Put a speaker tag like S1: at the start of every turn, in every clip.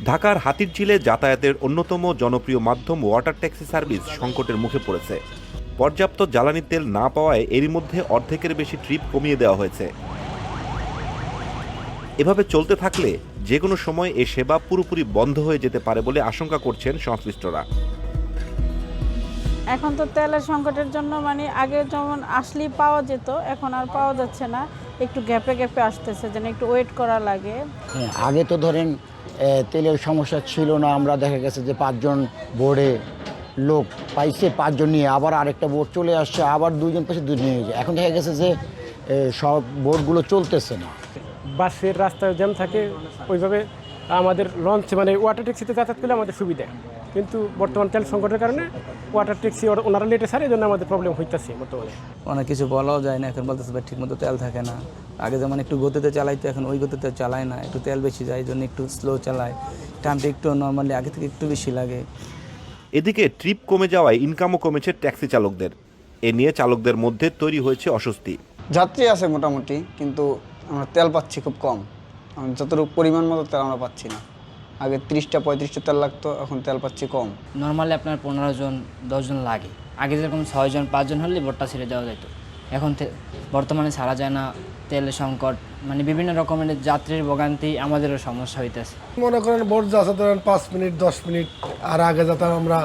S1: ঢাকার হাতিরঝিলে যাতায়াতের অন্যতম জনপ্রিয় মাধ্যম ওয়াটার ট্যাক্সি সার্ভিস সংকটের মুখে পড়েছে। পর্যাপ্ত জ্বালানি তেল না পাওয়ায় এরই মধ্যে অর্ধেকের বেশি ট্রিপ কমিয়ে দেওয়া হয়েছে। এভাবে চলতে থাকলে যে কোনো সময় এ সেবা পুরোপুরি বন্ধ হয়ে যেতে পারে বলে আশঙ্কা করছেন সংশ্লিষ্টরা।
S2: এখন তো তেলের সংকটের জন্য আগে যেমন আসলেই পাওয়া যেত, এখন আর পাওয়া যাচ্ছে না, একটু গ্যাপে গ্যাপে আসতেছে, যেন একটু ওয়েট করা লাগে।
S3: আগে তো ধরেন তেলের সমস্যা ছিল না, আমরা দেখা গেছে যে 5 জন বোর্ডে লোক পাইছে, 5 জন নিয়ে আবার আরেকটা বোর্ড চলে আসছে, আবার 2 জন পাশে 2 নিয়ে যায়। এখন দেখা গেছে যে সব বোর্ডগুলো চলতেছে না।
S4: বাসের রাস্তায় জ্যাম থাকে, ওইভাবে আমাদের লঞ্চ ওয়াটার ট্যাক্সিতে যাতায়াত করলে আমাদের সুবিধা, কিন্তু বর্তমান তেল সংকটের কারণে ওয়াটার ট্যাক্সি ওনারা লেটে ছাড়ে, এই জন্য আমাদের প্রবলেম হইতেছে বর্তমানে।
S5: অনেক কিছু বলাও যায় না, এখন বলতেছে ভাই ঠিক মতো তেল থাকে না। আগে যেমন একটু গতিতে চালাইতো, এখন ওই গতিতে চালায় না, একটু তেল বেশি যায়, এই জন্য একটু স্লো চালায়, টাইমটা একটু নর্মালি আগে থেকে একটু বেশি লাগে।
S1: এদিকে ট্রিপ কমে যাওয়ায় ইনকামও কমেছে ট্যাক্সি চালকদের। এ নিয়ে চালকদের মধ্যে তৈরি হয়েছে অস্বস্তি।
S6: যাত্রী আছে মোটামুটি, কিন্তু আমরা তেল পাচ্ছি খুব কম। যতটুকু পরিমাণ মতো তেল আমরা পাচ্ছি না। আগে 30-35টা তেল লাগতো, এখন তেল পাচ্ছি কম।
S7: নর্মালি আপনার 15 জন 10 জন লাগে। আগে যেরকম 6 জন 5 জন হলে বোটটা ছেড়ে যাওয়া যেত, এখন বর্তমানে ছাড়া যায় না। তেলের সংকট, বিভিন্ন রকমের যাত্রীর ভোগান্তি, আমাদেরও সমস্যা হইতেছে।
S8: মনে করেন বোট যাচ্ছে ধরেন 5 মিনিট 10 মিনিট, আর আগে যেতাম আমরা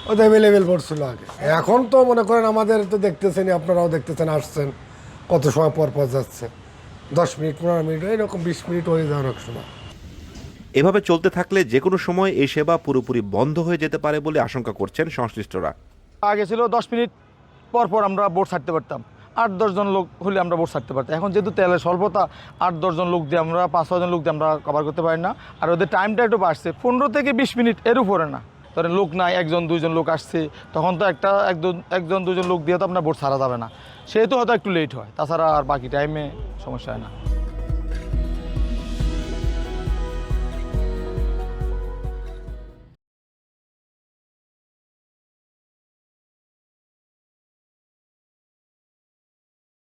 S8: ওই অ্যাভেলেবেল বোট ছিল আগে। এখন তো মনে করেন আমাদের তো দেখতেছেন, আপনারাও দেখতেছেন, আসছেন কত সময় পর পর যাচ্ছে, 10 মিনিট 15 মিনিট, এরকম 20 মিনিট হয়ে যাওয়ার এক সময়।
S1: এভাবে চলতে থাকলে যে কোনো সময় এই সেবা পুরোপুরি বন্ধ হয়ে যেতে পারে বলে আশঙ্কা করছেন সংশ্লিষ্টরা।
S9: আগে ছিল 10 মিনিট পর পর আমরা বোট ছাড়তে পারতাম, 8-10 জন লোক হলে আমরা বোট ছাড়তে পারতাম। এখন যেহেতু তেলের স্বল্পতা, 8-10 জন লোক দিয়ে আমরা 5-6 জন লোক দিয়ে আমরা কভার করতে পারি না। আর ওদের টাইমটা একটু বাড়ছে, 15 থেকে 20 মিনিট এর উপরে না। ধরেন লোক নাই, 1-2 জন লোক আসছে, তখন তো একজন 2 জন লোক দিয়ে তো আপনার বোট ছাড়া যাবে না, সেহেতু হয়তো একটু লেট হয়, তাছাড়া আর বাকি টাইমে সমস্যা হয় না।